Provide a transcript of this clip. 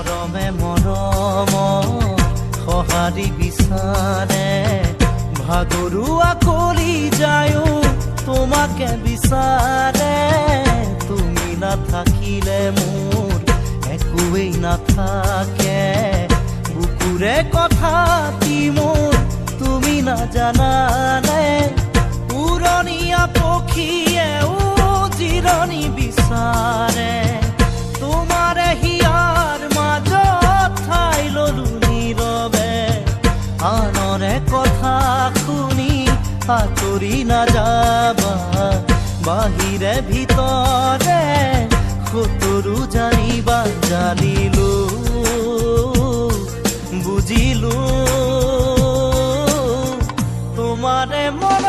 মৰমে মৰম সঁহাৰি বিচাৰে ভাগৰুৱা কলি যায়ো তোমাকে বিচাৰে তুমি নাথাকিলে মোৰ একোৱেই নাথাকে বুকুৰে কথা মোৰ তুমি নাজানানে উৰণীয়া পক্ষীয়েও জিৰণি বিচাৰে তোমাৰে হিয়াৰ মাজত ঠাই ললো নীৰৱে আনৰে কথা শুনি আঁতৰি নাযাবা বাহিৰে ভিতৰে সতৰু জানিবা জানিলো বুজিলো তোমাৰে মন